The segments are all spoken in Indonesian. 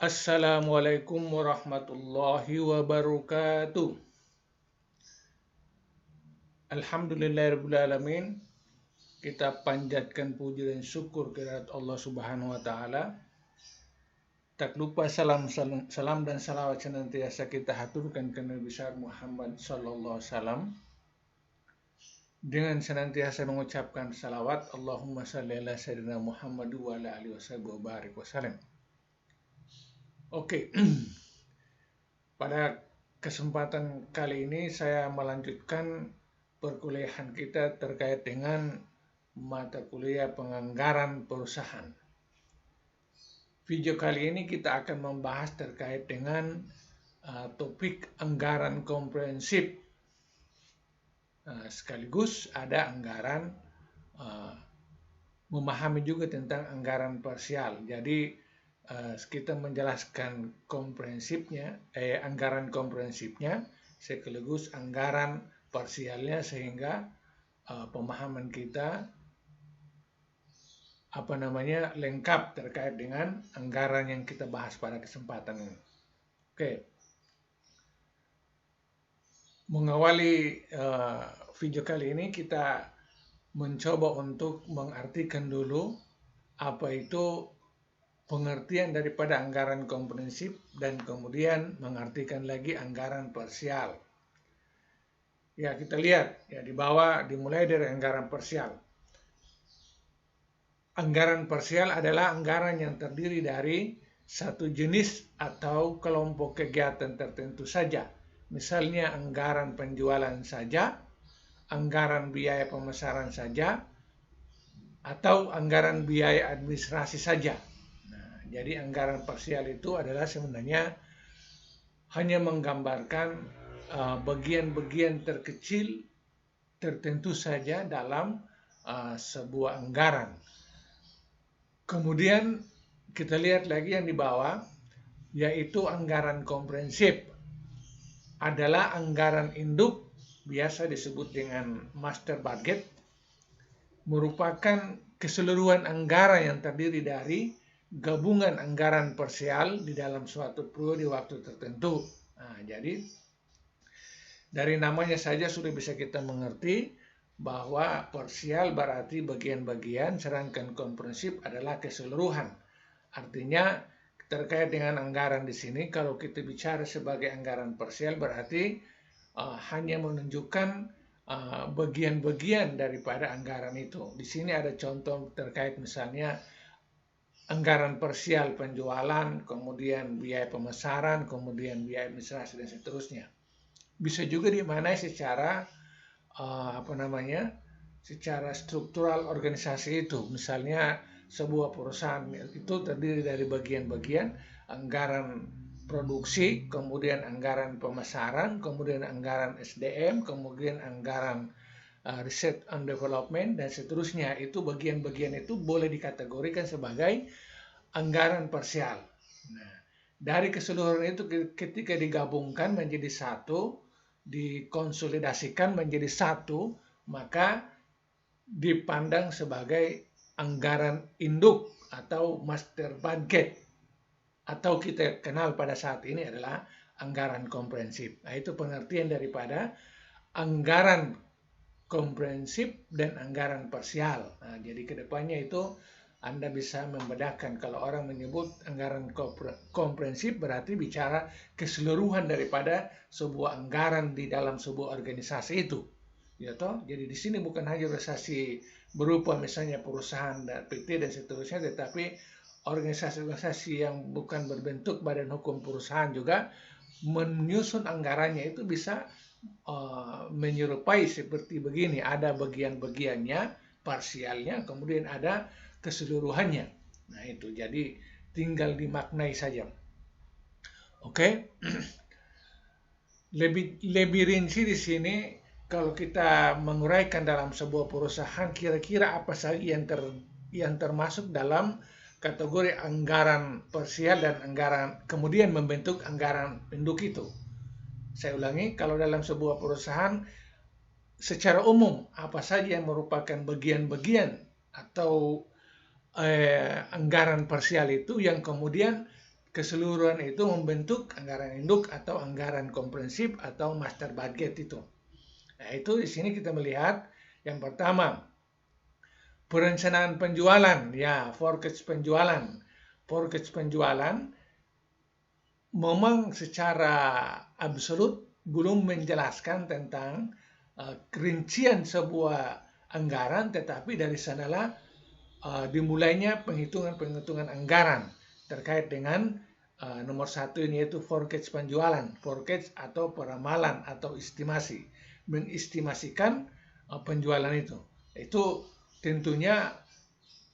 Assalamualaikum warahmatullahi wabarakatuh. Alhamdulillahirrahmanirrahim. Kita panjatkan puji dan syukur kehadirat Allah Subhanahu wa taala. Tak lupa salam dan salawat senantiasa kita haturkan ke Nabi besar Muhammad sallallahu alaihi wasallam. Dengan senantiasa mengucapkan salawat, Allahumma shalli ala sayyidina Muhammad wa ala alihi wasallam. Oke. Pada kesempatan kali ini saya melanjutkan perkuliahan kita terkait dengan mata kuliah penganggaran perusahaan. Video kali ini kita akan membahas terkait dengan topik anggaran komprehensif. Sekaligus ada anggaran memahami juga tentang anggaran parsial. Jadi kita menjelaskan anggaran komprehensifnya sekaligus anggaran parsialnya sehingga pemahaman kita lengkap terkait dengan anggaran yang kita bahas pada kesempatan ini. Oke. Mengawali video kali ini kita mencoba untuk mengartikan dulu apa itu pengertian daripada anggaran komprehensif dan kemudian mengartikan lagi anggaran parsial. Ya, kita lihat ya di bawah dimulai dari anggaran parsial. Anggaran parsial adalah anggaran yang terdiri dari satu jenis atau kelompok kegiatan tertentu saja. Misalnya anggaran penjualan saja, anggaran biaya pemasaran saja, atau anggaran biaya administrasi saja. Nah, jadi anggaran parsial itu adalah sebenarnya hanya menggambarkan bagian-bagian terkecil tertentu saja dalam sebuah anggaran. Kemudian kita lihat lagi yang di bawah, yaitu anggaran komprehensif. Adalah anggaran induk, biasa disebut dengan master budget, merupakan keseluruhan anggaran yang terdiri dari gabungan anggaran parsial di dalam suatu periode waktu tertentu. Nah, jadi dari namanya saja sudah bisa kita mengerti bahwa parsial berarti bagian-bagian, sedangkan komprehensif adalah keseluruhan. Artinya terkait dengan anggaran di sini, kalau kita bicara sebagai anggaran parsial berarti hanya menunjukkan bagian-bagian daripada anggaran itu. Di sini ada contoh terkait misalnya anggaran parsial penjualan, kemudian biaya pemasaran, kemudian biaya administrasi dan seterusnya. Bisa juga dimaknai secara secara struktural organisasi itu. Misalnya sebuah perusahaan itu terdiri dari bagian-bagian anggaran produksi, kemudian anggaran pemasaran, kemudian anggaran SDM, kemudian anggaran research and development, dan seterusnya. Itu bagian-bagian itu boleh dikategorikan sebagai anggaran parsial. Nah, dari keseluruhan itu ketika digabungkan menjadi satu, dikonsolidasikan menjadi satu, maka dipandang sebagai anggaran induk atau master budget, atau kita kenal pada saat ini adalah anggaran komprehensif. Nah, itu pengertian daripada anggaran komprehensif dan anggaran parsial. Nah, jadi kedepannya itu Anda bisa membedakan. Kalau orang menyebut anggaran komprehensif berarti bicara keseluruhan daripada sebuah anggaran di dalam sebuah organisasi itu. Ya toh? Jadi di sini bukan hanya organisasi berupa misalnya perusahaan dan PT dan seterusnya, tetapi organisasi-organisasi yang bukan berbentuk badan hukum perusahaan juga menyusun anggarannya itu bisa menyerupai seperti begini. Ada bagian-bagiannya, parsialnya, kemudian ada keseluruhannya. Nah itu, jadi tinggal dimaknai saja. Oke. Lebih rinci di sini, kalau kita menguraikan dalam sebuah perusahaan, kira-kira apa saja yang termasuk dalam kategori anggaran parsial dan anggaran kemudian membentuk anggaran induk itu. Saya ulangi, kalau dalam sebuah perusahaan secara umum apa saja yang merupakan bagian-bagian atau anggaran parsial itu yang kemudian keseluruhan itu membentuk anggaran induk atau anggaran komprehensif atau master budget itu. Nah, itu di sini kita melihat yang pertama perencanaan penjualan, ya, forecast penjualan. Forecast penjualan memang secara absolut belum menjelaskan tentang kerincian sebuah anggaran, tetapi dari sanalah dimulainya penghitungan anggaran terkait dengan nomor satu ini, yaitu forecast penjualan. Forecast atau peramalan atau estimasi, mengestimasikan penjualan itu. Itu tentunya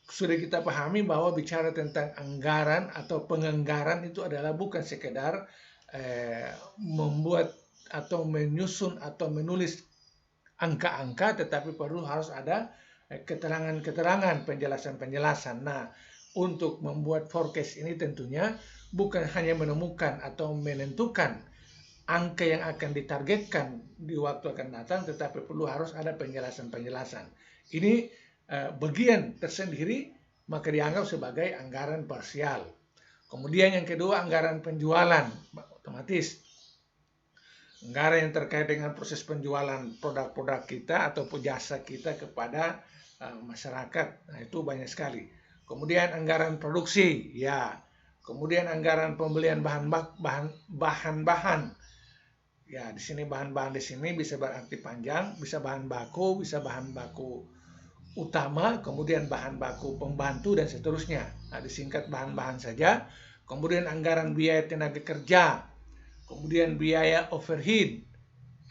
sudah kita pahami bahwa bicara tentang anggaran atau penganggaran itu adalah bukan sekedar membuat atau menyusun atau menulis angka-angka, tetapi harus ada keterangan-keterangan, penjelasan-penjelasan. Nah, untuk membuat forecast ini tentunya bukan hanya menemukan atau menentukan angka yang akan ditargetkan di waktu akan datang, tetapi harus ada penjelasan-penjelasan. Ini bagian tersendiri, maka dianggap sebagai anggaran parsial. Kemudian yang kedua, anggaran penjualan. Otomatis anggaran yang terkait dengan proses penjualan produk-produk kita atau jasa kita kepada masyarakat. Nah, itu banyak sekali. Kemudian anggaran produksi, ya. Kemudian anggaran pembelian bahan-bahan. Ya, di sini bahan-bahan di sini bisa berarti panjang, bisa bahan baku, bisa bahan baku utama, kemudian bahan baku pembantu dan seterusnya. Nah, disingkat bahan-bahan saja. Kemudian anggaran biaya tenaga kerja, kemudian biaya overhead,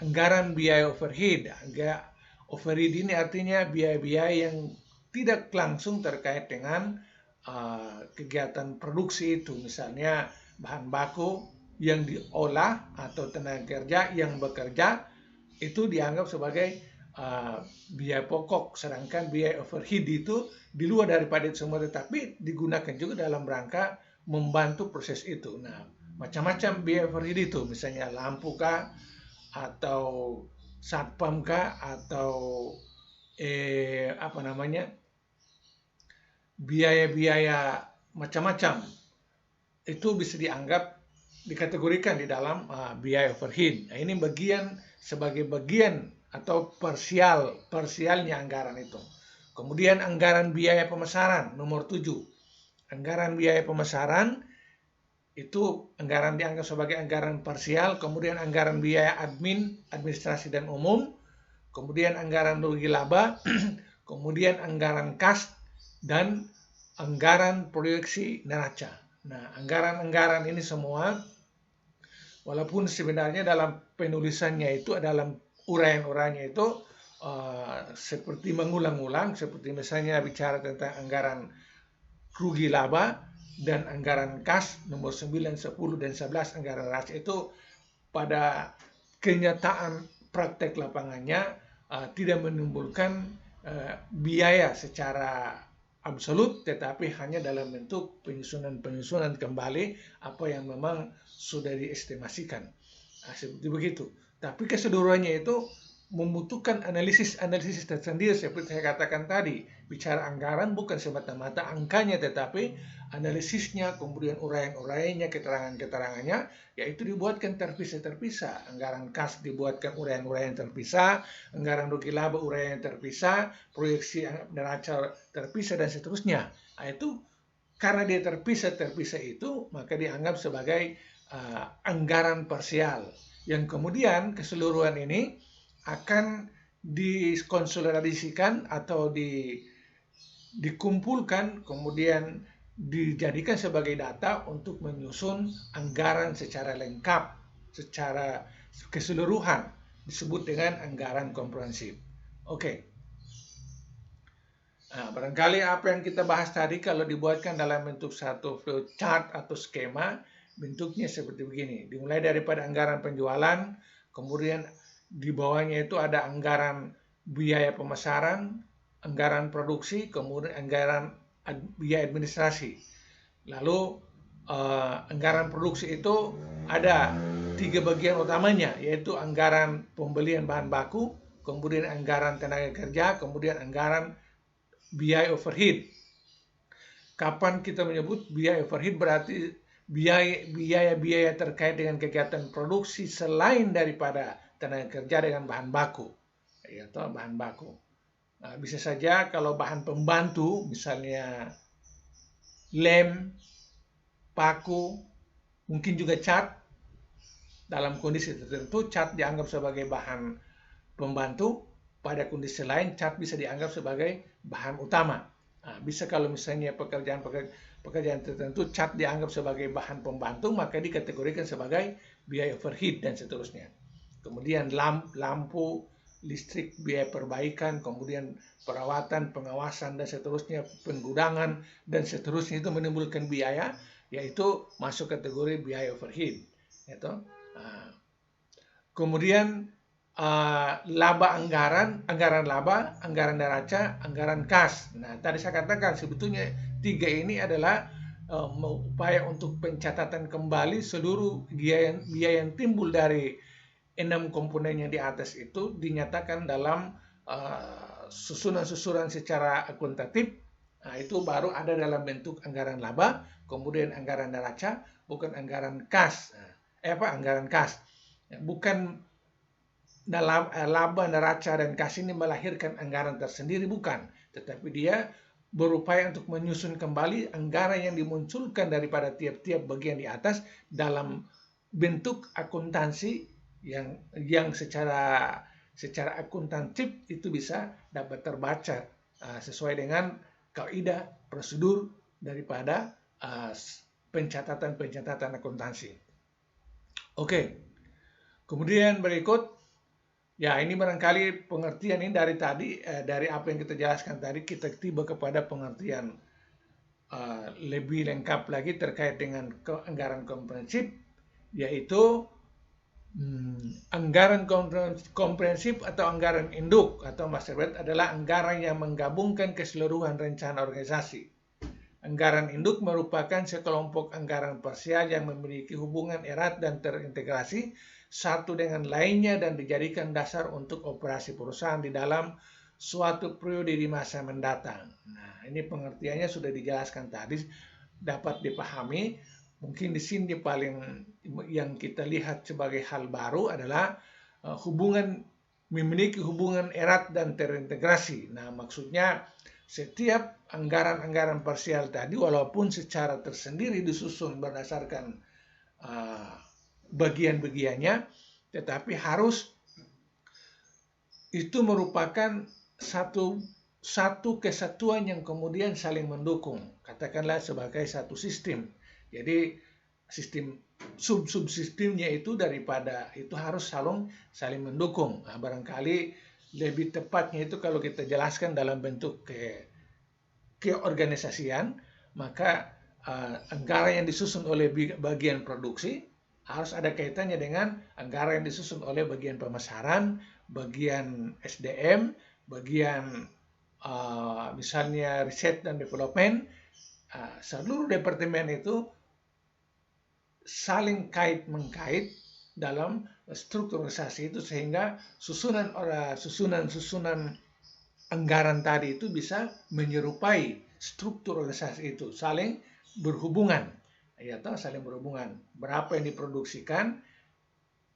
anggaran biaya overhead. Overhead ini artinya biaya-biaya yang tidak langsung terkait dengan kegiatan produksi itu, misalnya bahan baku yang diolah atau tenaga kerja yang bekerja itu dianggap sebagai biaya pokok, sedangkan biaya overhead itu di luar daripada itu semua, tetapi digunakan juga dalam rangka membantu proses itu. Nah, macam-macam biaya overhead itu, misalnya lampu kah, atau satpam kah, atau biaya-biaya macam-macam, itu bisa dianggap dikategorikan di dalam biaya overhead. Nah, ini sebagai bagian atau parsialnya anggaran itu. Kemudian anggaran biaya pemasaran nomor 7. Anggaran biaya pemasaran itu anggaran dianggap sebagai anggaran parsial. Kemudian anggaran biaya administrasi dan umum. Kemudian anggaran rugi laba. Kemudian anggaran kas dan anggaran proyeksi neraca. Nah, anggaran-anggaran ini semua, walaupun sebenarnya dalam penulisannya itu, dalam uraian-uraiannya itu seperti mengulang-ulang, seperti misalnya bicara tentang anggaran rugi laba dan anggaran kas nomor 9, 10, dan 11 anggaran neraca itu pada kenyataan praktek lapangannya tidak menimbulkan biaya secara absolut, tetapi hanya dalam bentuk penyusunan kembali apa yang memang sudah diestimasikan. Nah, seperti begitu. Tapi keseluruhannya itu membutuhkan analisis tersendiri, seperti saya katakan tadi. Bicara anggaran bukan semata-mata angkanya, tetapi analisisnya, kemudian uraian-uraiannya, keterangan-keterangannya, yaitu dibuatkan terpisah-terpisah. Anggaran kas dibuatkan uraian-uraian terpisah, anggaran rugi laba uraian terpisah, proyeksi neraca terpisah, dan seterusnya. Nah, itu karena dia terpisah itu, maka dianggap sebagai anggaran parsial, yang kemudian keseluruhan ini akan dikonsolidasikan atau dikumpulkan, kemudian dijadikan sebagai data untuk menyusun anggaran secara lengkap, secara keseluruhan, disebut dengan anggaran komprehensif. Oke. Nah, barangkali apa yang kita bahas tadi kalau dibuatkan dalam bentuk satu flowchart atau skema, bentuknya seperti begini. Dimulai daripada anggaran penjualan, kemudian di bawahnya itu ada anggaran biaya pemasaran, anggaran produksi, kemudian anggaran biaya administrasi. Lalu anggaran produksi itu ada tiga bagian utamanya, yaitu anggaran pembelian bahan baku, kemudian anggaran tenaga kerja, kemudian anggaran biaya overhead. Kapan kita menyebut biaya overhead berarti biaya-biaya terkait dengan kegiatan produksi selain daripada tenaga kerja dengan bahan baku, yaitu bahan baku. Nah, bisa saja kalau bahan pembantu, misalnya lem, paku, mungkin juga cat. Dalam kondisi tertentu, cat dianggap sebagai bahan pembantu. Pada kondisi lain, cat bisa dianggap sebagai bahan utama. Nah, bisa kalau misalnya pekerjaan tertentu, cat dianggap sebagai bahan pembantu, maka dikategorikan sebagai biaya overhead dan seterusnya. Kemudian lampu, listrik, biaya perbaikan, kemudian perawatan, pengawasan, dan seterusnya, penggudangan, dan seterusnya itu menimbulkan biaya, yaitu masuk kategori biaya overhead. Kemudian laba anggaran laba, anggaran neraca, anggaran kas. Nah, tadi saya katakan sebetulnya tiga ini adalah upaya untuk pencatatan kembali seluruh biaya yang timbul dari 6 komponen yang di atas itu dinyatakan dalam susunan-susunan secara akuntatif. Nah, itu baru ada dalam bentuk anggaran laba, kemudian anggaran neraca, bukan anggaran kas. Anggaran kas. Bukan dalam laba, neraca, dan kas ini melahirkan anggaran tersendiri, bukan. Tetapi dia berupaya untuk menyusun kembali anggaran yang dimunculkan daripada tiap-tiap bagian di atas dalam bentuk akuntansi yang secara akuntantif itu bisa dapat terbaca sesuai dengan kaidah prosedur daripada pencatatan akuntansi. Oke. Kemudian berikut, ya ini barangkali pengertian ini dari tadi, dari apa yang kita jelaskan tadi, kita tiba kepada pengertian lebih lengkap lagi terkait dengan anggaran komprehensif, yaitu anggaran komprehensif atau anggaran induk atau master budget adalah anggaran yang menggabungkan keseluruhan rencana organisasi. Anggaran induk merupakan sekelompok anggaran parsial yang memiliki hubungan erat dan terintegrasi satu dengan lainnya dan dijadikan dasar untuk operasi perusahaan di dalam suatu periode di masa mendatang. Nah, ini pengertiannya sudah dijelaskan tadi, dapat dipahami. Mungkin di sini paling yang kita lihat sebagai hal baru adalah memiliki hubungan erat dan terintegrasi. Nah, maksudnya setiap anggaran-anggaran parsial tadi walaupun secara tersendiri disusun berdasarkan bagian-bagiannya, tetapi harus itu merupakan satu kesatuan yang kemudian saling mendukung, katakanlah sebagai satu sistem. Jadi sistem subsistemnya itu daripada itu harus saling mendukung. Nah, barangkali lebih tepatnya itu kalau kita jelaskan dalam bentuk keorganisasian, maka anggaran yang disusun oleh bagian produksi harus ada kaitannya dengan anggaran yang disusun oleh bagian pemasaran, bagian SDM, bagian misalnya riset dan development. Seluruh departemen itu saling kait-mengkait dalam struktur organisasi itu sehingga susunan anggaran tadi itu bisa menyerupai struktur organisasi itu, saling berhubungan. Saling berhubungan. Berapa yang diproduksikan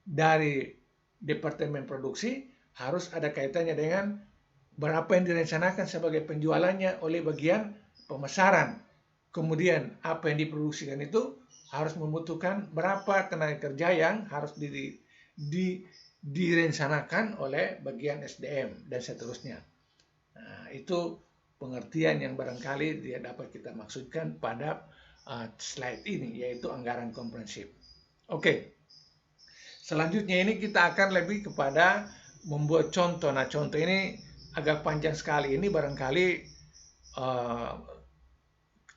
dari departemen produksi harus ada kaitannya dengan berapa yang direncanakan sebagai penjualannya oleh bagian pemasaran. Kemudian apa yang diproduksikan itu harus membutuhkan berapa tenaga kerja yang harus direncanakan oleh bagian SDM dan seterusnya. Nah, itu pengertian yang barangkali dia dapat kita maksudkan pada slide ini, yaitu anggaran komprehensif. Oke. Selanjutnya ini kita akan lebih kepada membuat contoh. Nah, contoh ini agak panjang sekali. Ini barangkali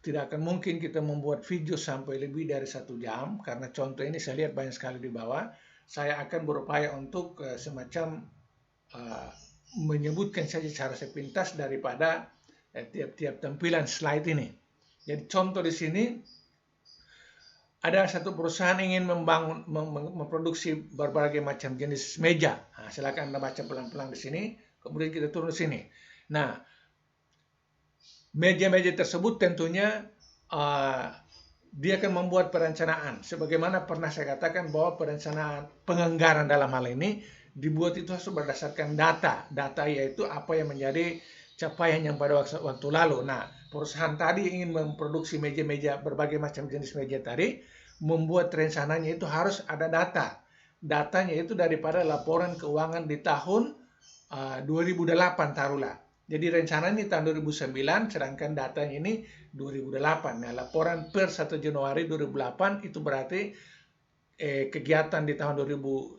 tidak akan mungkin kita membuat video sampai lebih dari 1 jam, karena contoh ini saya lihat banyak sekali di bawah. Saya akan berupaya untuk semacam menyebutkan saja secara sepintas daripada tiap-tiap tampilan slide ini. Jadi contoh di sini ada satu perusahaan ingin memproduksi berbagai macam jenis meja. Nah, silakan Anda baca pelan-pelan di sini. Kemudian kita turun di sini. Nah, meja-meja tersebut tentunya dia akan membuat perencanaan. Sebagaimana pernah saya katakan bahwa perencanaan penganggaran dalam hal ini dibuat itu harus berdasarkan data. Data yaitu apa yang menjadi capaian yang pada waktu lalu. Nah, perusahaan tadi ingin memproduksi meja-meja berbagai macam jenis meja tadi, membuat rencananya itu harus ada data. Datanya itu daripada laporan keuangan di tahun 2008 taruhlah. Jadi rencananya tahun 2009, sedangkan datanya ini 2008. Nah, laporan per 1 Januari 2008 itu berarti kegiatan di tahun 2009.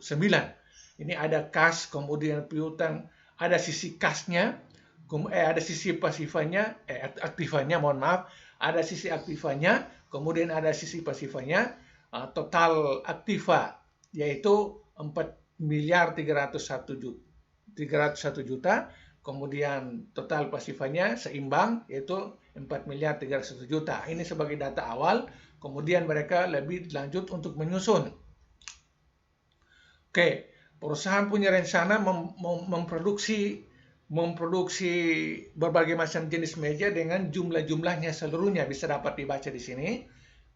Ini ada kas, kemudian piutang, ada sisi kasnya, ada sisi pasifannya, aktifannya, mohon maaf, ada sisi aktifannya, kemudian ada sisi pasifannya, total aktiva yaitu 4.301 juta, kemudian total pasifannya seimbang yaitu 4.301 juta. Ini sebagai data awal, kemudian mereka lebih lanjut untuk menyusun. Oke, perusahaan punya rencana memproduksi berbagai macam jenis meja dengan jumlah-jumlahnya seluruhnya bisa dapat dibaca di sini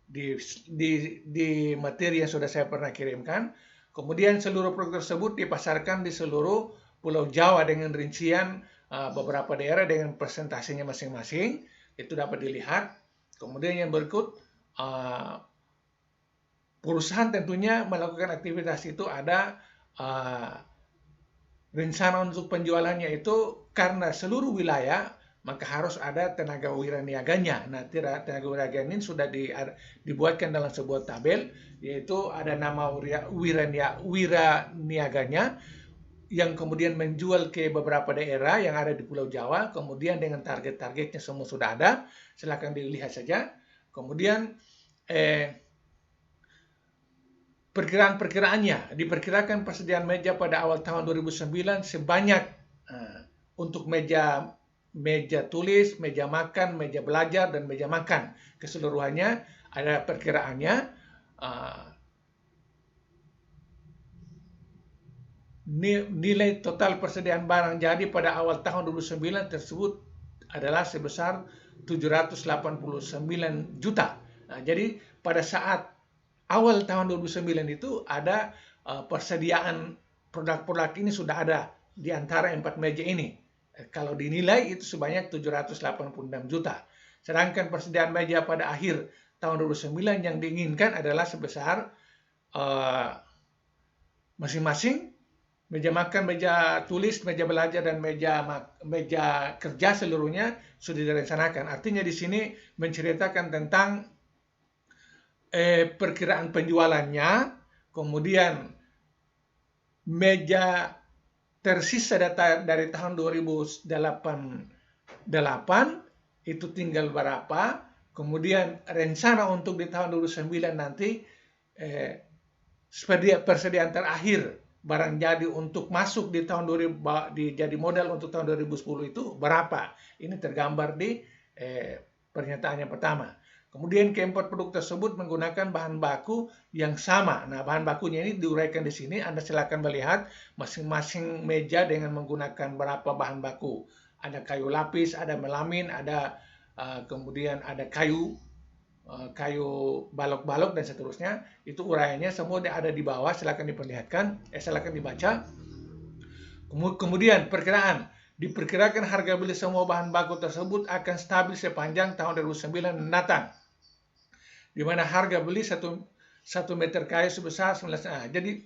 di materi yang sudah saya pernah kirimkan. Kemudian seluruh produk tersebut dipasarkan di seluruh Pulau Jawa dengan rincian beberapa daerah dengan presentasinya masing-masing. Itu dapat dilihat. Kemudian yang berikut, perusahaan tentunya melakukan aktivitas itu ada rencana untuk penjualannya itu karena seluruh wilayah, maka harus ada tenaga wiraniaganya. Nah, tenaga wiraniaga ini sudah dibuatkan dalam sebuah tabel, yaitu ada nama wiraniaganya yang kemudian menjual ke beberapa daerah yang ada di Pulau Jawa, kemudian dengan target-targetnya semua sudah ada, silakan dilihat saja. Kemudian perkiraan-perkiraannya, diperkirakan persediaan meja pada awal tahun 2009 sebanyak untuk meja tulis, meja makan, meja belajar, dan meja makan. Keseluruhannya ada perkiraannya. Nilai total persediaan barang jadi pada awal tahun 2009 tersebut adalah sebesar 789 juta. Nah, jadi pada saat awal tahun 2009 itu ada persediaan produk-produk ini sudah ada di antara 4 meja ini. Kalau dinilai itu sebanyak 786 juta. Sedangkan persediaan meja pada akhir tahun 2009 yang diinginkan adalah sebesar masing-masing meja makan, meja tulis, meja belajar, dan meja kerja seluruhnya sudah direncanakan. Artinya di sini menceritakan tentang perkiraan penjualannya, kemudian meja tersisa data dari tahun 2008 itu tinggal berapa, kemudian rencana untuk di tahun 2009 nanti persediaan terakhir barang jadi untuk masuk di tahun 2000 jadi modal untuk tahun 2010 itu berapa. Ini tergambar di pernyataan yang pertama. Kemudian keempat produk tersebut menggunakan bahan baku yang sama. Nah, bahan bakunya ini diuraikan di sini. Anda silakan melihat masing-masing meja dengan menggunakan berapa bahan baku. Ada kayu lapis, ada melamin, ada kemudian ada kayu balok-balok dan seterusnya. Itu uraiannya semua ada di bawah, silakan diperlihatkan, silakan dibaca. Kemudian perkiraan, diperkirakan harga beli semua bahan baku tersebut akan stabil sepanjang tahun 2009 mendatang, di mana harga beli 1 meter kayu sebesar 19. Jadi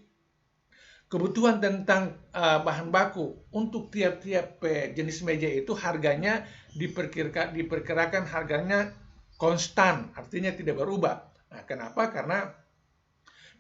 kebutuhan tentang bahan baku untuk tiap-tiap jenis meja itu harganya diperkirakan harganya konstan, artinya tidak berubah. Nah, kenapa? Karena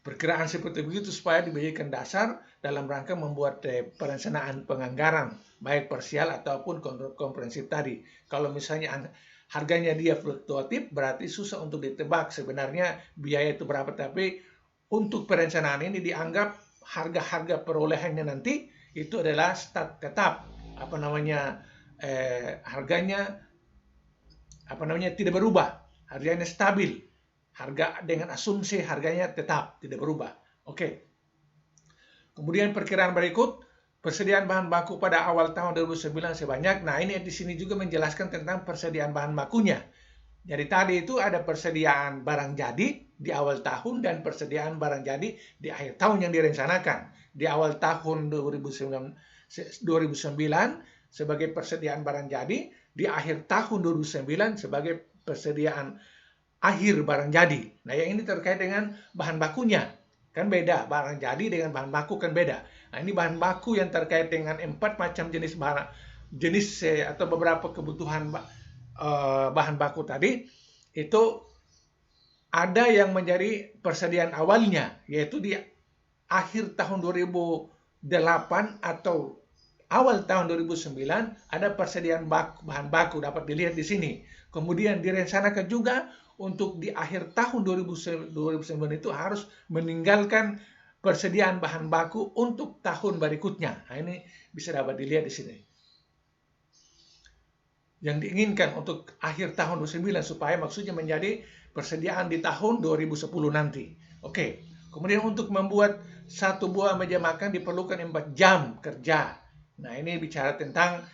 perkiraan seperti begitu supaya diberikan dasar dalam rangka membuat perencanaan penganggaran, baik parsial ataupun komprehensif tadi. Kalau misalnya harganya dia fluktuatif, berarti susah untuk ditebak sebenarnya biaya itu berapa. Tapi untuk perencanaan ini dianggap harga-harga perolehannya nanti itu adalah tetap harganya tidak berubah, harganya stabil. Harga dengan asumsi harganya tetap tidak berubah. Oke. Kemudian perkiraan berikut, persediaan bahan baku pada awal tahun 2009 sebanyak. Nah, ini di sini juga menjelaskan tentang persediaan bahan bakunya. Jadi tadi itu ada persediaan barang jadi di awal tahun dan persediaan barang jadi di akhir tahun yang direncanakan. Di awal tahun 2009 sebagai persediaan barang jadi, di akhir tahun 2009 sebagai persediaan akhir barang jadi. Nah, yang ini terkait dengan bahan bakunya. Kan beda, barang jadi dengan bahan baku kan beda. Nah, ini bahan baku yang terkait dengan 4 macam jenis barang, atau beberapa kebutuhan bahan baku tadi, itu ada yang menjadi persediaan awalnya, yaitu di akhir tahun 2008 atau awal tahun 2009 ada persediaan bahan baku dapat dilihat di sini. Kemudian direncanakan juga untuk di akhir tahun 2009 itu harus meninggalkan persediaan bahan baku untuk tahun berikutnya. Nah, ini bisa dapat dilihat di sini. Yang diinginkan untuk akhir tahun 2009 supaya maksudnya menjadi persediaan di tahun 2010 nanti. Oke. Kemudian untuk membuat satu buah meja makan diperlukan 4 jam kerja. Nah, ini bicara tentang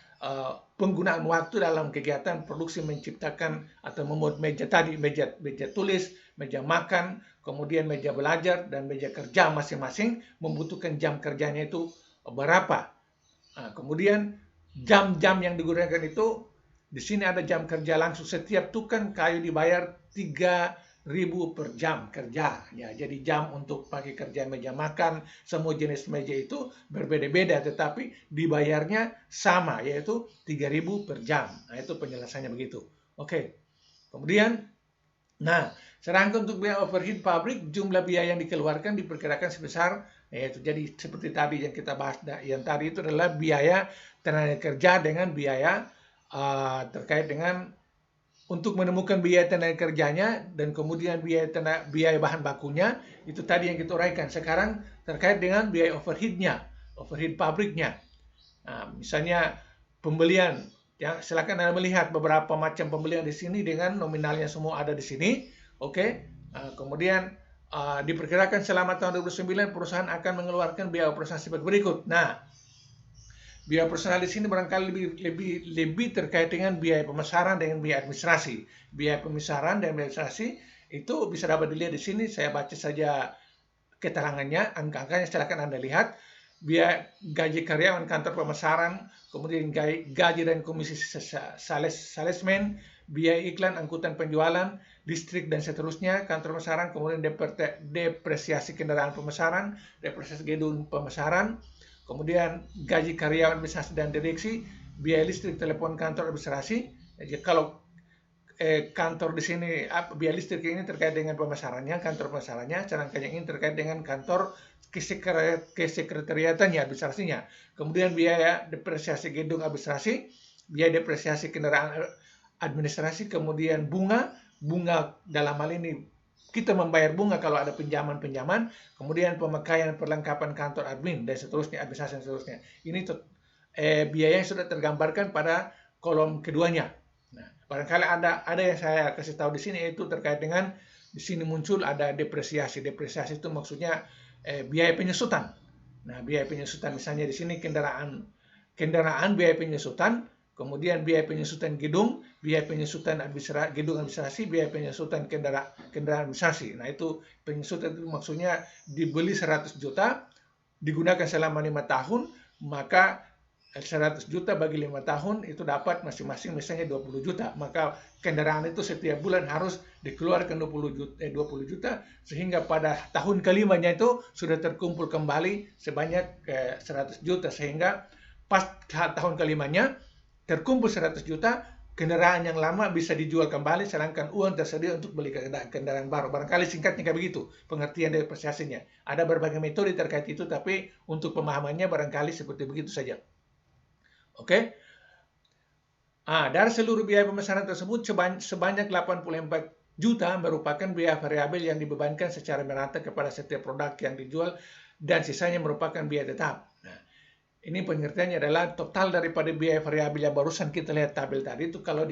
penggunaan waktu dalam kegiatan produksi menciptakan atau membuat meja tadi, meja tulis, meja makan, kemudian meja belajar dan meja kerja masing-masing membutuhkan jam kerjanya itu berapa. Nah, kemudian jam-jam yang digunakan itu di sini ada jam kerja langsung. Setiap tukang kayu dibayar 3.000 per jam kerja. Ya, jadi jam untuk pakai kerja meja makan, semua jenis meja itu berbeda-beda, tetapi dibayarnya sama, yaitu 3.000 per jam. Nah, itu penjelasannya begitu. Oke. Kemudian, nah, sedangkan untuk biaya overhead pabrik, jumlah biaya yang dikeluarkan diperkirakan sebesar, yaitu jadi seperti tadi yang kita bahas, yang tadi itu adalah biaya tenaga kerja dengan biaya terkait dengan untuk menemukan biaya tenaga kerjanya dan kemudian biaya bahan bakunya, itu tadi yang kita uraikan. Sekarang terkait dengan biaya overhead-nya, overhead pabriknya. Nah, misalnya pembelian, ya, silakan Anda melihat beberapa macam pembelian di sini dengan nominalnya semua ada di sini. Oke. Kemudian diperkirakan selama tahun 2009 perusahaan akan mengeluarkan biaya operasional sebagai berikut. Nah, biaya operasional di sini barangkali lebih terkait dengan biaya pemasaran dengan biaya administrasi. Biaya pemasaran dan biaya administrasi itu bisa dapat dilihat di sini. Saya baca saja keterangannya, angka-angkanya silakan Anda lihat. Biaya gaji karyawan kantor pemasaran, kemudian gaji dan komisi salesman, biaya iklan, angkutan penjualan, listrik dan seterusnya, kantor pemasaran, kemudian depresiasi kendaraan pemasaran, depresiasi gedung pemasaran, kemudian gaji karyawan administrasi dan direksi, biaya listrik, telepon kantor administrasi. Jadi kalau kantor di sini, biaya listrik ini terkait dengan pemasarannya, kantor pemasarannya, sedangkan yang ini terkait dengan kantor kesekretariatannya, administrasinya. Kemudian biaya depresiasi gedung administrasi, biaya depresiasi kendaraan administrasi, kemudian bunga dalam hal ini kita membayar bunga kalau ada pinjaman-pinjaman, kemudian pemakaian perlengkapan kantor admin, dan seterusnya, administrasi dan seterusnya. Ini biaya yang sudah tergambarkan pada kolom keduanya. Nah, barangkali ada yang saya kasih tahu di sini, yaitu terkait dengan di sini muncul ada depresiasi. Depresiasi itu maksudnya biaya penyusutan. Nah, biaya penyusutan misalnya di sini kendaraan biaya penyusutan, kemudian biaya penyusutan gedung, biaya penyusutan gedung administrasi, biaya penyusutan kendaraan administrasi. Nah, itu penyusutan itu maksudnya dibeli 100 juta, digunakan selama 5 tahun, maka 100 juta bagi 5 tahun itu dapat masing-masing misalnya 20 juta. Maka kendaraan itu setiap bulan harus dikeluarkan 20 juta sehingga pada tahun kelimanya itu sudah terkumpul kembali sebanyak 100 juta, sehingga pas tahun kelimanya terkumpul 100 juta, kendaraan yang lama bisa dijual kembali, sedangkan uang tersedia untuk beli kendaraan baru. Barangkali singkatnya kayak begitu pengertian dari depresiasinya. Ada berbagai metode terkait itu, tapi untuk pemahamannya barangkali seperti begitu saja. Oke. Dari seluruh biaya pemesanan tersebut sebanyak 84 juta merupakan biaya variabel yang dibebankan secara merata kepada setiap produk yang dijual dan sisanya merupakan biaya tetap. Nah, Ini pengertiannya adalah total daripada biaya variabel yang barusan kita lihat tabel tadi itu kalau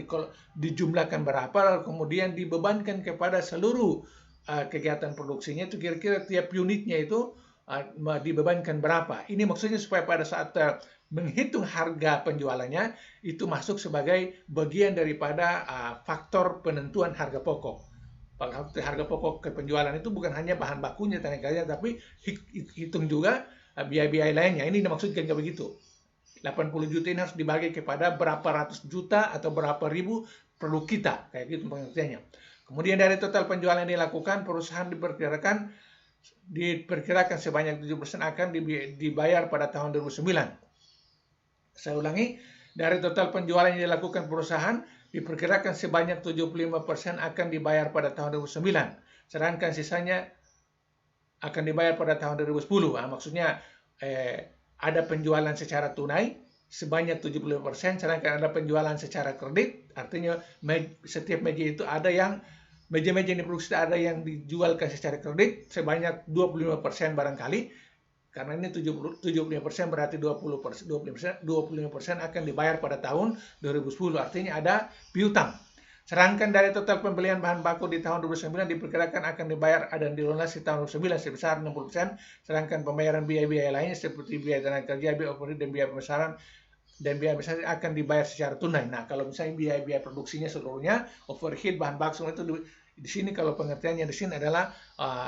dijumlahkan berapa, kemudian dibebankan kepada seluruh kegiatan produksinya, itu kira-kira tiap unitnya itu dibebankan berapa. Ini maksudnya supaya pada saat menghitung harga penjualannya itu masuk sebagai bagian daripada faktor penentuan harga pokok. Harga pokok ke penjualan itu bukan hanya bahan bakunya, tenaga kerja, tapi hitung juga biaya-biaya lainnya. Ini dimaksudkan kayak begitu. 80 juta ini harus dibagi kepada berapa ratus juta atau berapa ribu produk kita, kayak gitu pengertiannya. Kemudian dari total penjualan yang dilakukan, perusahaan diperkirakan sebanyak 7% akan dibayar pada tahun 2009. Saya ulangi, dari total penjualan yang dilakukan perusahaan, diperkirakan sebanyak 75% akan dibayar pada tahun 2009. Sedangkan sisanya akan dibayar pada tahun 2010. Maksudnya ada penjualan secara tunai sebanyak 75%, sedangkan ada penjualan secara kredit, artinya setiap meja itu ada yang meja-meja yang diproduksi ada yang dijualkan secara kredit sebanyak 25% barangkali, karena ini 75% berarti 25% akan dibayar pada tahun 2010, artinya ada piutang. Sedangkan dari total pembelian bahan baku di tahun 2009 diperkirakan akan dibayar dan dilunasi tahun 2009 sebesar 60%, sedangkan pembayaran biaya-biaya lainnya seperti biaya tenaga kerja, biaya operasional, dan biaya pemasaran akan dibayar secara tunai. Nah, kalau misalnya biaya-biaya produksinya seluruhnya, overhead, bahan baku semua itu di sini kalau pengertiannya di sini adalah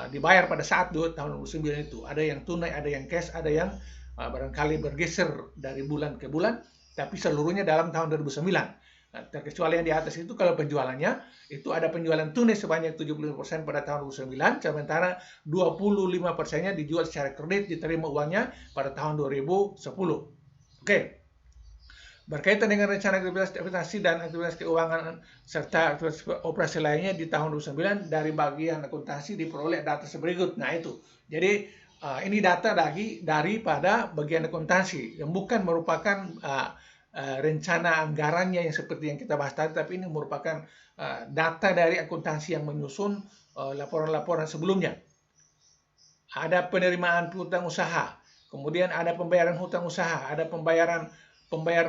dibayar pada saat tahun 2009 itu. Ada yang tunai, ada yang cash, ada yang barangkali bergeser dari bulan ke bulan, tapi seluruhnya dalam tahun 2009. Nah, terkecuali yang di atas itu kalau penjualannya itu ada penjualan tunai sebanyak 75% pada tahun 2009, sementara 25%-nya dijual secara kredit, diterima uangnya pada tahun 2010. Oke. Berkaitan dengan rencana aktivitas investasi dan aktivitas keuangan serta aktivitas operasi lainnya di tahun 2009 dari bagian akuntansi diperoleh data seberikut. Nah itu, jadi ini data daripada bagian akuntansi yang bukan merupakan rencana anggarannya yang seperti yang kita bahas tadi, tapi ini merupakan data dari akuntansi yang menyusun laporan-laporan sebelumnya. Ada penerimaan piutang usaha, kemudian ada pembayaran hutang usaha, ada pembayaran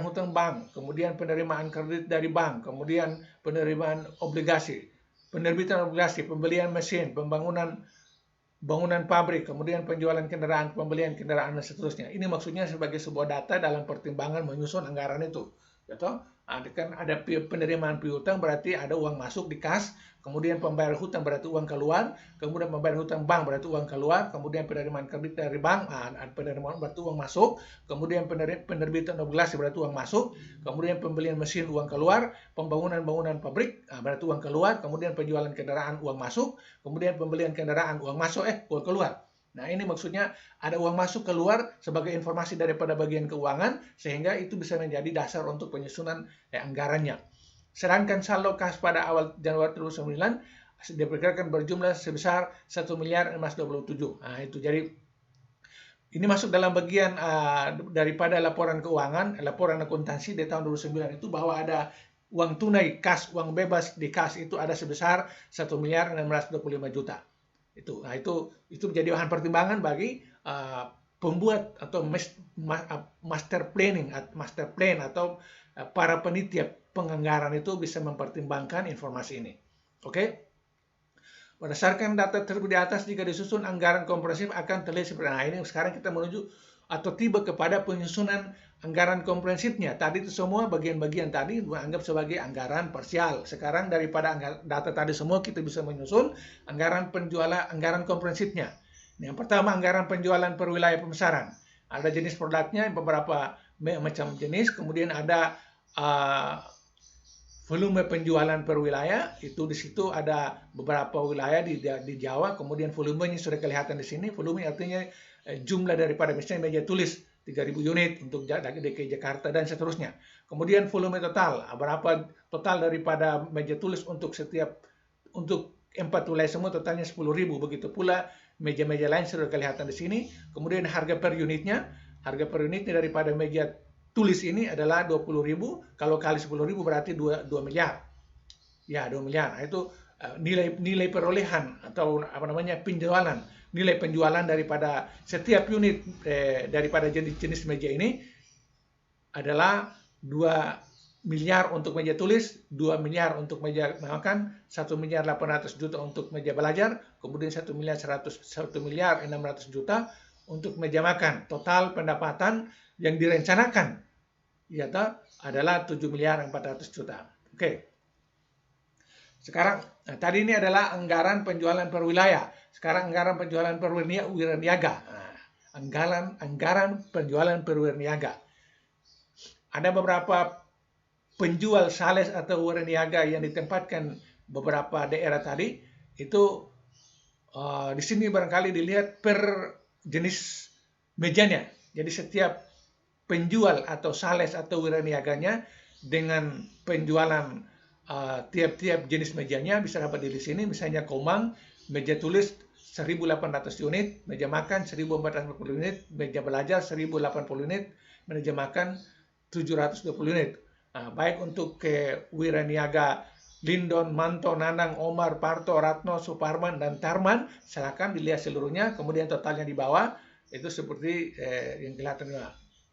hutang bank, kemudian penerimaan kredit dari bank, kemudian penerimaan obligasi, penerbitan obligasi, pembelian mesin, bangunan pabrik, kemudian penjualan kendaraan, pembelian kendaraan, dan seterusnya. Ini maksudnya sebagai sebuah data dalam pertimbangan menyusun anggaran itu. Kan ada penerimaan piutang berarti ada uang masuk di kas, kemudian pembayaran hutang berarti uang keluar, kemudian pembayaran hutang bank berarti uang keluar, kemudian penerimaan kredit dari bank, penerimaan berarti uang masuk, kemudian penerbitan obligasi berarti uang masuk, kemudian pembelian mesin uang keluar, pembangunan pabrik berarti uang keluar, kemudian penjualan kendaraan uang masuk, kemudian pembelian kendaraan uang masuk uang keluar. Nah, ini maksudnya ada uang masuk keluar sebagai informasi daripada bagian keuangan, sehingga itu bisa menjadi dasar untuk penyusunan anggarannya. Sedangkan saldo kas pada awal Januari 2009 diperkirakan berjumlah sebesar 1.027. Nah, itu jadi ini masuk dalam bagian daripada laporan keuangan, laporan akuntansi di tahun 2009 itu, bahwa ada uang tunai kas, uang bebas di kas itu ada sebesar 1.625 juta. Nah, itu menjadi bahan pertimbangan bagi pembuat atau master plan atau para penitia penganggaran itu bisa mempertimbangkan informasi ini. Oke. Berdasarkan data tersebut di atas, jika disusun anggaran komprehensif akan terlihat seperti ini. Sekarang kita menuju atau tiba kepada penyusunan anggaran komprehensifnya. Tadi itu semua bagian-bagian tadi dianggap sebagai anggaran parsial. Sekarang daripada data tadi semua kita bisa menyusun anggaran komprehensifnya. Yang pertama, anggaran penjualan per wilayah pemasaran. Ada jenis produknya, beberapa macam jenis, kemudian ada volume penjualan per wilayah. Itu di situ ada beberapa wilayah di Jawa, kemudian volumenya sudah kelihatan di sini. Volume artinya jumlah daripada misalnya meja tulis 3.000 unit untuk DKI Jakarta dan seterusnya. Kemudian volume total, berapa total daripada meja tulis untuk 4 wilayah semua, totalnya 10.000. Begitu pula meja-meja lain sudah kelihatan di sini. Kemudian harga per unitnya daripada meja tulis ini adalah 20.000. Kalau kali 10.000 berarti 2 miliar. Ya, 2 miliar. Nah, itu nilai perolehan atau penjualan nilai penjualan daripada setiap unit daripada jenis-jenis meja ini adalah 2 miliar untuk meja tulis, 2 miliar untuk meja makan, 1 miliar 800 juta untuk meja belajar, kemudian 1 miliar 600 juta untuk meja makan. Total pendapatan yang direncanakan adalah 7 miliar 400 juta. Oke. Sekarang, tadi ini adalah anggaran penjualan per wilayah. Sekarang anggaran penjualan per wiraniaga. Anggaran penjualan per wiraniaga. Ada beberapa penjual sales atau wiraniaga yang ditempatkan beberapa daerah tadi. Itu di sini barangkali dilihat per jenis mejanya. Jadi setiap penjual atau sales atau wiraniaganya dengan penjualan tiap-tiap jenis mejanya bisa dapat di sini. Misalnya Komang, meja tulis 1.800 unit, meja makan 1.440 unit, meja belajar 1.080 unit, meja makan 720 unit. Baik untuk wiraniaga Lindon, Manto, Nanang, Omar, Parto, Ratno, Suparman, dan Tarman, silakan dilihat seluruhnya. Kemudian totalnya di bawah itu seperti yang kelihatan.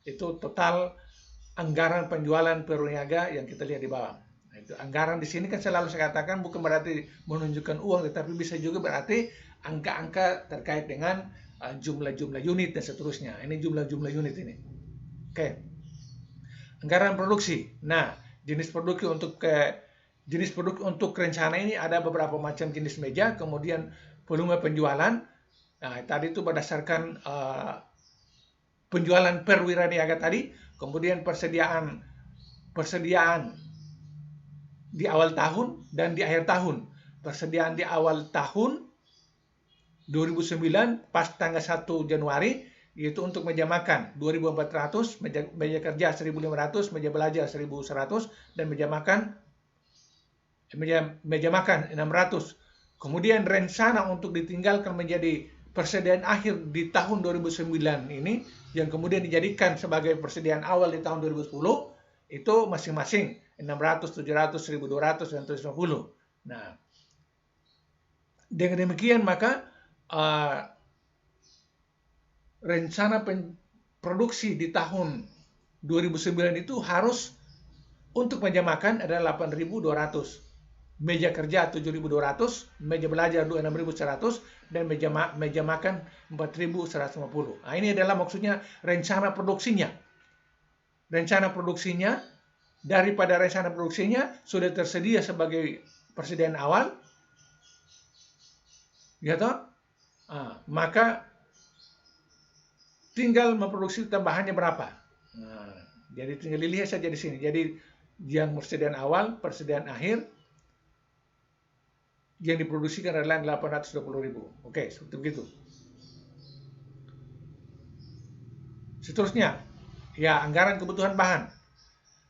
Itu total anggaran penjualan per wiraniaga yang kita lihat di bawah. Itu anggaran di sini kan selalu saya katakan bukan berarti menunjukkan uang, tetapi bisa juga berarti angka-angka terkait dengan jumlah-jumlah unit dan seterusnya. Ini jumlah-jumlah unit ini. Oke. Anggaran produksi. Nah, jenis produksi untuk rencana ini ada beberapa macam jenis meja, kemudian volume penjualan. Nah, tadi itu berdasarkan penjualan per wiraniaga tadi, kemudian persediaan di awal tahun dan di akhir tahun. Persediaan di awal tahun 2009 pas tanggal 1 Januari yaitu untuk meja makan 2.400, meja kerja 1.500, meja belajar 1.100 dan meja makan 600. Kemudian rencana untuk ditinggalkan menjadi persediaan akhir di tahun 2009 ini yang kemudian dijadikan sebagai persediaan awal di tahun 2010 itu masing-masing 600, 700, 1.200 dan 750. Nah, dengan demikian maka rencana produksi di tahun 2009 itu harus untuk meja makan adalah 8.200, meja kerja 7.200, meja belajar 6.100 dan meja makan 4.150. Nah, ini adalah maksudnya rencana produksinya. Rencana produksinya daripada rencana produksinya sudah tersedia sebagai persediaan awal, gitu. Maka tinggal memproduksi tambahannya berapa. Jadi tinggal dilihat saja di sini. Jadi yang persediaan awal, persediaan akhir yang diproduksikan adalah 820.000. Oke, seperti begitu. Seterusnya, ya anggaran kebutuhan bahan.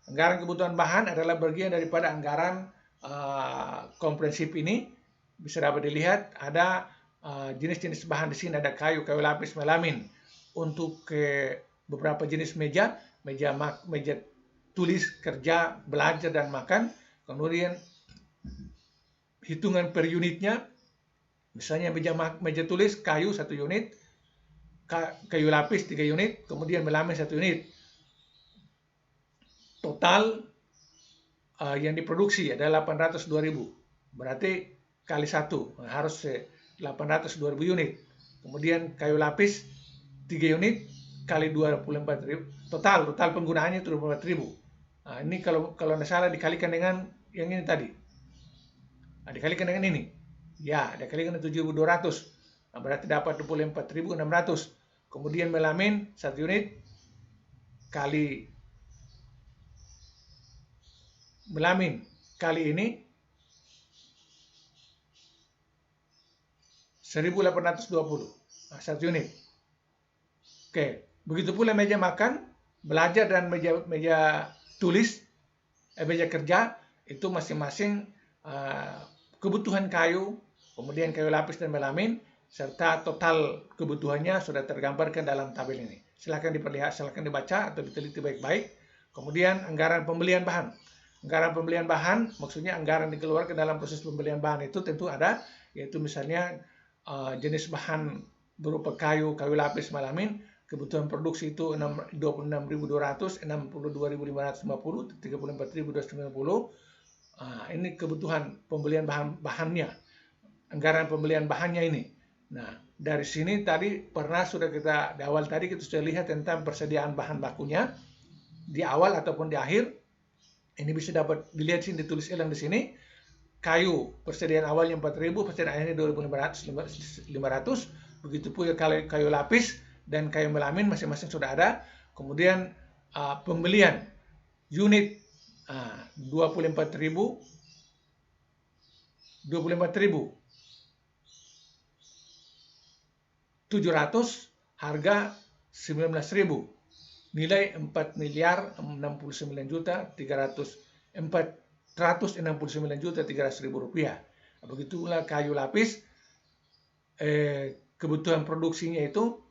Anggaran kebutuhan bahan adalah bagian daripada anggaran komprehensif ini. Bisa dapat dilihat ada jenis-jenis bahan di sini, ada kayu lapis, melamin untuk beberapa jenis meja tulis, kerja, belajar dan makan. Kemudian hitungan per unitnya, misalnya meja tulis kayu 1 unit, kayu lapis 3 unit, kemudian melamin 1 unit. Total yang diproduksi adalah 802.000. Berarti kali 1 harus 802.000 unit. Kemudian kayu lapis 3 unit kali 24.000. Total penggunaannya 24.000. Nah, ini kalau tidak salah dikalikan dengan yang ini tadi. Nah, dikalikan dengan ini. Ya, dikalikan dengan 7.200. Nah, berarti dapat 24.600. Kemudian melamin 1 unit kali melamin kali ini 1.820. Nah, 1 unit. Oke, begitu pula meja makan, belajar dan meja tulis, meja kerja itu masing-masing kebutuhan kayu, kemudian kayu lapis dan melamin serta total kebutuhannya sudah tergambarkan dalam tabel ini. Silakan diperlihat, silakan dibaca atau diteliti baik-baik. Kemudian anggaran pembelian bahan. Anggaran pembelian bahan maksudnya anggaran dikeluarkan dalam proses pembelian bahan itu tentu ada, yaitu misalnya jenis bahan berupa kayu lapis melamin. Kebutuhan produksi itu 26.200, 62.550, 34.290. Ini kebutuhan pembelian bahannya, anggaran pembelian bahannya ini. Nah, dari sini tadi sudah kita di awal tadi kita sudah lihat tentang persediaan bahan bakunya di awal ataupun di akhir. Ini bisa dapat dilihat sini, ditulis elang di sini. Kayu persediaan awalnya 4.000, persediaan akhirnya 2.500. Begitu pula kayu lapis dan kayu melamin masing-masing sudah ada. Kemudian pembelian unit 24.000, 24.700, harga 19.000, nilai 4.469.300.000 rupiah. Begitulah kayu lapis, kebutuhan produksinya itu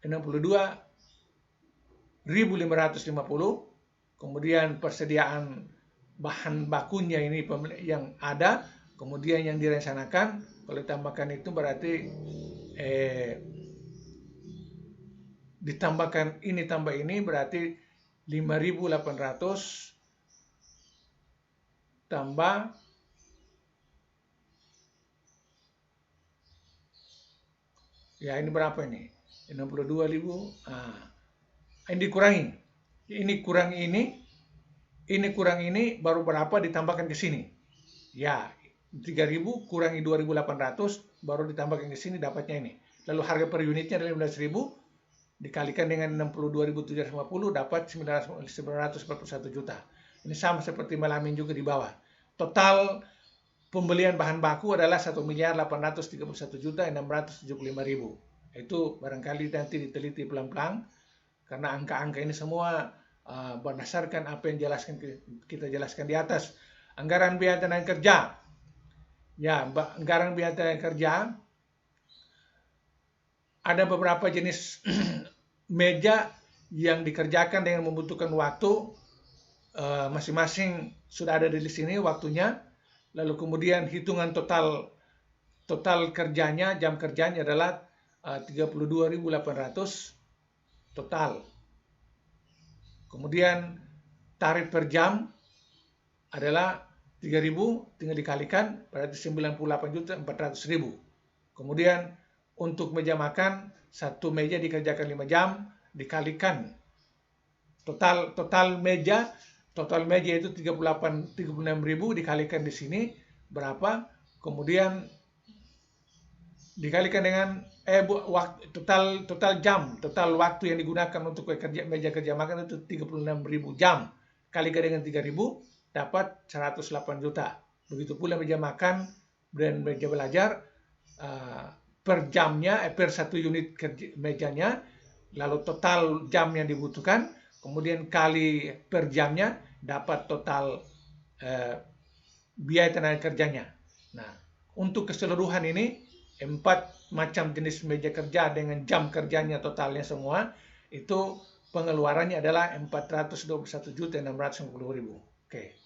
62.550. Kemudian persediaan bahan bakunya ini yang ada, kemudian yang direncanakan kalau ditambahkan itu berarti ditambahkan ini tambah ini berarti 5.800 tambah ya ini berapa ini? 62.000. Ini dikurangi. Ini kurang ini baru berapa ditambahkan ke sini. Ya, 3.000 kurangi 2.800 baru ditambahkan ke sini dapatnya ini. Lalu harga per unitnya adalah 15.000 dikalikan dengan 62.750 dapat 941 juta. Ini sama seperti melamin juga di bawah. Total pembelian bahan baku adalah 1.831.675.000. Itu barangkali nanti diteliti pelan-pelan karena angka-angka ini semua berdasarkan apa yang kita jelaskan di atas. Anggaran biaya tenaga kerja. Ya, anggaran biaya tenaga kerja ada beberapa jenis meja yang dikerjakan dengan membutuhkan waktu, masing-masing sudah ada di sini waktunya. Lalu kemudian hitungan total kerjanya, jam kerjanya adalah 32.800 total. Kemudian tarif per jam adalah 3.000 tinggal dikalikan berarti 98.400.000. Kemudian untuk meja makan, satu meja dikerjakan 5 jam dikalikan total meja itu 36.000 dikalikan di sini berapa? Kemudian dikalikan dengan total jam, total waktu yang digunakan untuk meja kerja makan itu 36.000 jam. Kalikan dengan 3.000 dapat 108 juta. Begitu pula meja makan dan meja belajar per jamnya, per satu unit mejanya, lalu total jam yang dibutuhkan, kemudian kali per jamnya dapat total biaya tenaga kerjanya. Nah, untuk keseluruhan ini 4 macam jenis meja kerja dengan jam kerjanya totalnya semua itu pengeluarannya adalah 421.650.000. Oke.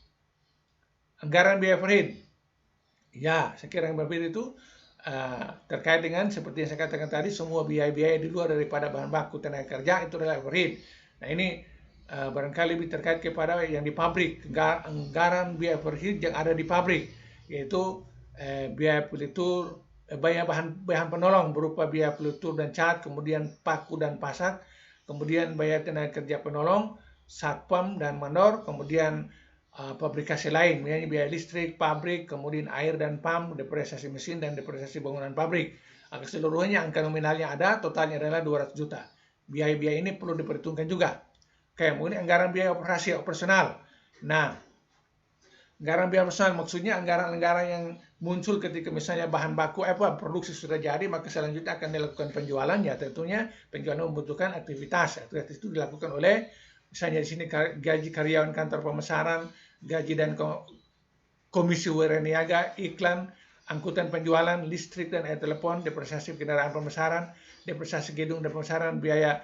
Anggaran biaya overhead. Ya, saya kira yang berbeda itu terkait dengan seperti yang saya katakan tadi, semua biaya-biaya di luar daripada bahan baku tenaga kerja itu adalah overhead. Nah, ini barangkali lebih terkait kepada yang di pabrik, anggaran biaya overhead yang ada di pabrik, yaitu biaya pelitur, biaya bahan penolong berupa biaya pelitur dan cat, kemudian paku dan pasak, kemudian biaya tenaga kerja penolong, satpam dan mandor, kemudian pabrikasi lain, misalnya biaya listrik, pabrik, kemudian air dan pam, depresiasi mesin dan depresiasi bangunan pabrik. Keseluruhannya angka nominalnya ada, totalnya adalah 200 juta. Biaya-biaya ini perlu diperhitungkan juga. Kemudian anggaran biaya operasional. Nah, anggaran biaya operasional maksudnya anggaran-anggaran yang muncul ketika misalnya bahan baku produksi sudah jadi, maka selanjutnya akan dilakukan penjualannya. Tentunya penjualan membutuhkan aktivitas. Aktivitas itu dilakukan oleh misalnya di sini gaji karyawan kantor pemasaran, gaji dan komisi wiraniaga, iklan, angkutan penjualan, listrik dan air telepon, depresiasi kendaraan pemasaran, depresiasi gedung dan pemasaran, biaya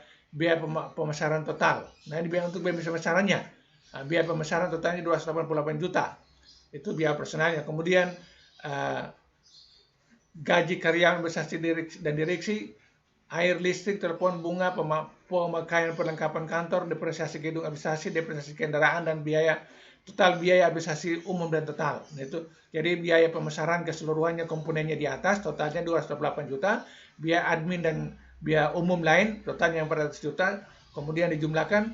pemasaran total. Nah, ini biaya untuk biaya pemasarannya. Biaya pemasaran totalnya 288 juta. Itu biaya personalnya. Kemudian gaji karyawan, prestasi dan direksi air, listrik, telepon, bunga, pemakaian perlengkapan kantor, depresiasi gedung administrasi, depresiasi kendaraan, dan total biaya administrasi umum dan total. Itu jadi biaya pemasaran keseluruhannya komponennya di atas, totalnya 208 juta, biaya admin dan biaya umum lain totalnya 400 juta, kemudian dijumlahkan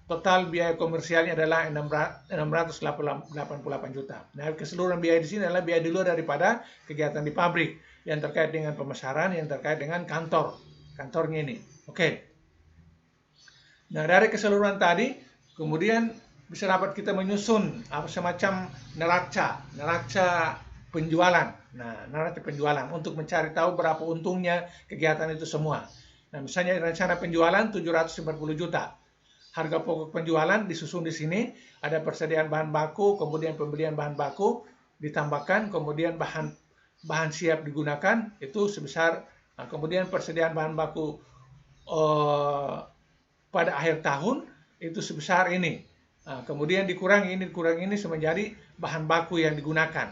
total biaya komersialnya adalah 688 juta. Nah, keseluruhan biaya di sini adalah biaya di luar daripada kegiatan di pabrik yang terkait dengan pemasaran, yang terkait dengan kantornya ini. Oke. Nah, dari keseluruhan tadi, kemudian bisa dapat kita menyusun semacam neraca penjualan. Nah, neraca penjualan untuk mencari tahu berapa untungnya kegiatan itu semua. Nah, misalnya rencana penjualan 750 juta. Harga pokok penjualan disusun di sini, ada persediaan bahan baku, kemudian pembelian bahan baku ditambahkan, kemudian bahan siap digunakan itu sebesar, kemudian persediaan bahan baku pada akhir tahun itu sebesar ini. Kemudian dikurangi ini menjadi bahan baku yang digunakan.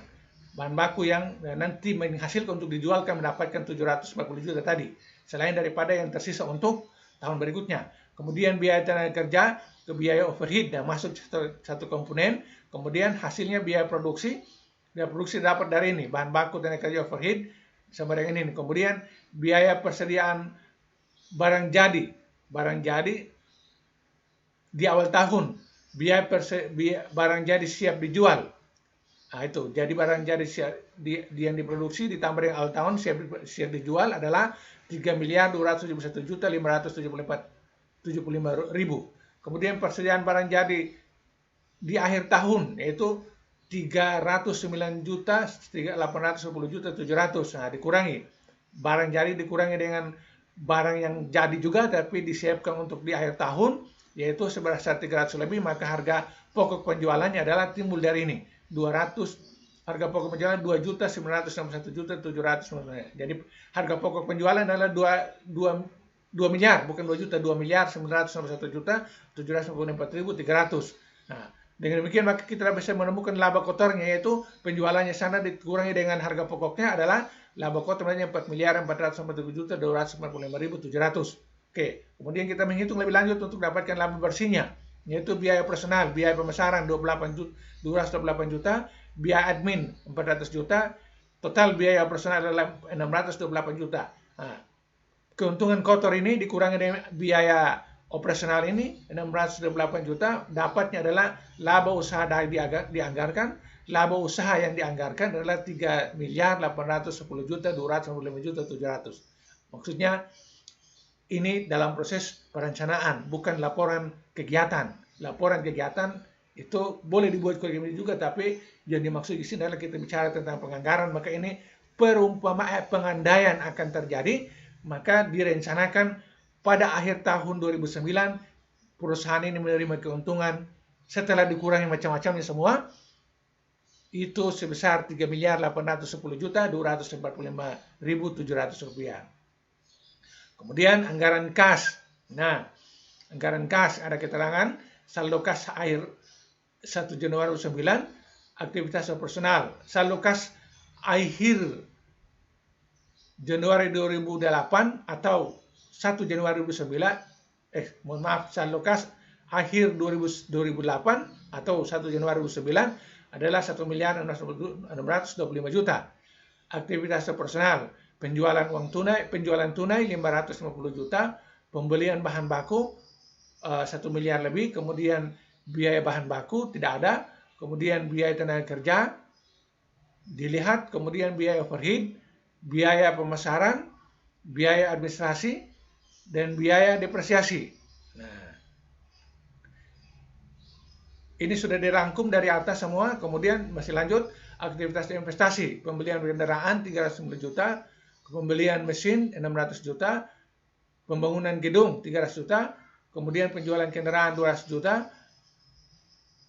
Bahan baku yang nanti menghasilkan untuk dijualkan mendapatkan 750 juta tadi. Selain daripada yang tersisa untuk tahun berikutnya. Kemudian biaya tenaga kerja ke biaya overhead yang masuk satu komponen. Kemudian hasilnya biaya produksi. Biaya produksi dapat dari ini. Bahan baku, tenaga kerja, overhead sama dengan ini. Kemudian biaya persediaan barang jadi. Barang jadi di awal tahun. Biaya barang jadi siap dijual. Nah, itu. Jadi barang jadi yang diproduksi ditambah dengan awal tahun siap dijual adalah 3.271.575.000. Kemudian persediaan barang jadi di akhir tahun yaitu 309.810.700. Nah, dikurangi. Barang jadi dikurangi dengan barang yang jadi juga tapi disiapkan untuk di akhir tahun yaitu sebesar 300 lebih, maka harga pokok penjualannya adalah timbul dari ini. 200 harga pokok penjualan 2.961.700. Jadi harga pokok penjualan adalah 2 miliar, bukan 2 juta, 2.961.754.300. Nah, dengan demikian maka kita bisa menemukan laba kotornya yaitu penjualannya sana dikurangi dengan harga pokoknya adalah laba kotornya 4.497.245.700. Oke, kemudian kita menghitung lebih lanjut untuk dapatkan laba bersihnya yaitu biaya personal, biaya pemasaran 228 juta, biaya admin 400 juta, total biaya personal adalah 628 juta. Nah, keuntungan kotor ini dikurangi dengan biaya operasional ini 628 juta, dapatnya adalah laba usaha dianggarkan, laba usaha yang dianggarkan adalah 3.810.295.700. Maksudnya ini dalam proses perencanaan, bukan laporan kegiatan. Laporan kegiatan itu boleh dibuat kayak juga, tapi yang dimaksud di sini adalah kita bicara tentang penganggaran, maka ini perumpamaan pengandaian akan terjadi, maka direncanakan pada akhir tahun 2009 perusahaan ini menerima keuntungan setelah dikurangi macam-macamnya semua itu sebesar 3.810.245.700 rupiah. Kemudian anggaran kas. Nah, anggaran kas ada keterangan saldo kas akhir 1 Januari 2009 aktivitas operasional. Saldo kas akhir Januari 2008 atau 1 Januari 2009 saldo kas akhir 2008 atau 1 Januari 2009 adalah 1.625 juta. Aktivitas operasional penjualan tunai 550 juta, pembelian bahan baku 1 miliar lebih, kemudian biaya bahan baku tidak ada, kemudian biaya tenaga kerja dilihat, kemudian biaya overhead, biaya pemasaran, biaya administrasi, dan biaya depresiasi. Nah, ini sudah dirangkum dari atas semua, kemudian masih lanjut aktivitas investasi, pembelian kendaraan 309 juta, pembelian mesin 600 juta, pembangunan gedung 300 juta, kemudian penjualan kendaraan 200 juta,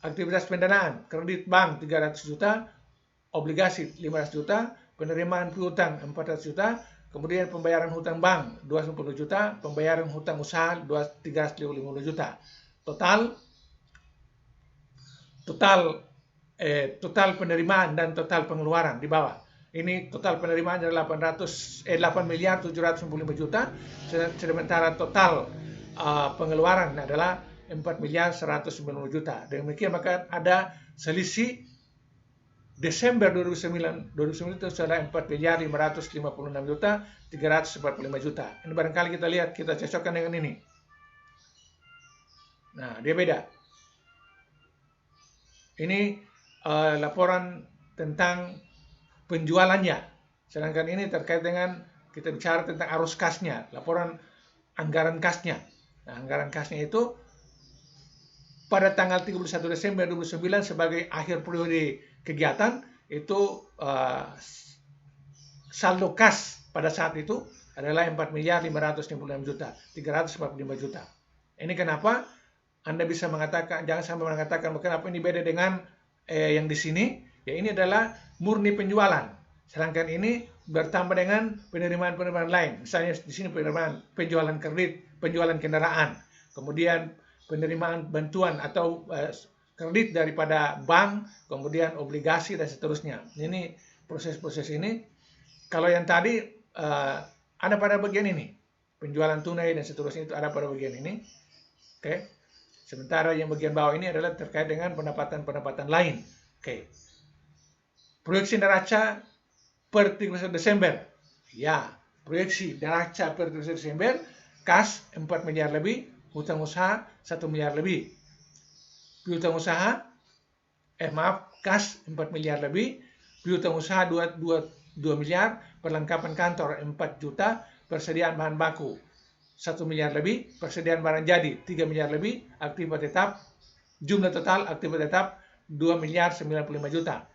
aktivitas pendanaan, kredit bank 300 juta, obligasi 500 juta, penerimaan piutang 400 juta, kemudian pembayaran hutang bank 210 juta, pembayaran hutang usaha 350 juta. Total penerimaan dan total pengeluaran di bawah. Ini total penerimaan adalah 8 miliar 765 juta, sementara total pengeluaran adalah 4 miliar 190 juta. Demikian maka ada selisih Desember 2009 itu sudah 4 miliar 556 juta 345 juta. Ini barangkali kita lihat, kita cocokkan dengan ini. Nah, dia beda. Ini laporan tentang penjualannya. Sedangkan ini terkait dengan kita bicara tentang arus kasnya, laporan anggaran kasnya. Nah, anggaran kasnya itu pada tanggal 31 Desember 2009 sebagai akhir periode kegiatan itu saldo kas pada saat itu adalah 4 miliar 556 juta 345 juta. Ini kenapa Anda bisa mengatakan, jangan sampai mengatakan kenapa ini beda dengan yang di sini. Ya, ini adalah murni penjualan. Sedangkan ini bertambah dengan penerimaan-penerimaan lain. Misalnya di sini penjualan kredit, penjualan kendaraan, kemudian penerimaan bantuan atau kredit daripada bank, kemudian obligasi dan seterusnya. Ini proses-proses ini. Kalau yang tadi ada pada bagian ini, penjualan tunai dan seterusnya itu ada pada bagian ini. Oke. Sementara yang bagian bawah ini adalah terkait dengan pendapatan-pendapatan lain. Oke. Proyeksi neraca per 31 Desember. Ya, proyeksi neraca per 31 Desember, kas 4 miliar lebih, hutang usaha 1 miliar lebih. Piutang usaha, kas 4 miliar lebih, piutang usaha 2 miliar, perlengkapan kantor 4 juta, persediaan bahan baku 1 miliar lebih, persediaan barang jadi 3 miliar lebih, aktivitas tetap, jumlah total aktivitas tetap 2 miliar 95 juta.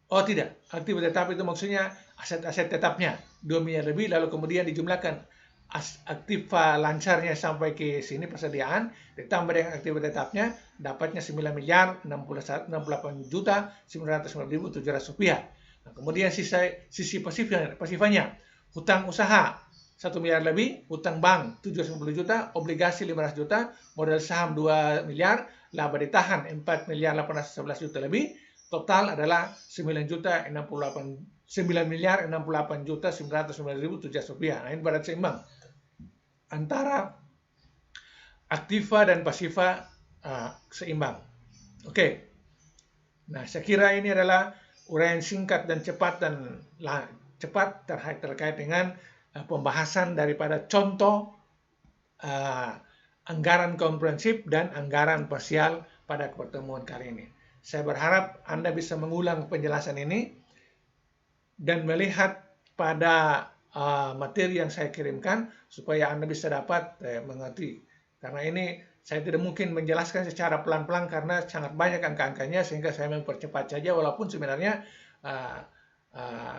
Oh tidak, aktivitas tetap itu maksudnya aset-aset tetapnya 2 miliar lebih, lalu kemudian dijumlahkan aktiva lancarnya sampai ke sini persediaan, ditambah dengan aktivitas tetapnya, dapatnya 9 miliar 68 juta 909.700 rupiah. Nah, kemudian sisi pasifanya, hutang usaha 1 miliar lebih, hutang bank 750 juta, obligasi 500 juta, modal saham 2 miliar, laba ditahan 4 miliar 811 juta lebih, total adalah 9 miliar 68 juta 909.700 rupiah. Nah, ini barat seimbang antara aktiva dan pasifa, seimbang. Oke. Nah, saya kira ini adalah uraian singkat dan cepat terkait dengan pembahasan daripada contoh anggaran komprehensif dan anggaran parsial pada pertemuan kali ini. Saya berharap Anda bisa mengulang penjelasan ini dan melihat pada materi yang saya kirimkan supaya Anda bisa dapat mengerti. Karena ini saya tidak mungkin menjelaskan secara pelan-pelan karena sangat banyak angka-angkanya, sehingga saya mempercepat saja walaupun sebenarnya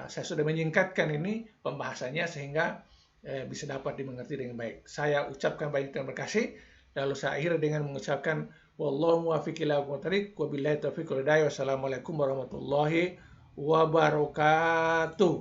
saya sudah menyingkatkan ini pembahasannya sehingga bisa dapat dimengerti dengan baik. Saya ucapkan banyak terima kasih. Lalu saya akhiri dengan mengucapkan wallahu muwaffiq ila aqwamit thoriq wa billahi taufiq wal hidayah. Wassalamualaikum warahmatullahi wabarakatuh.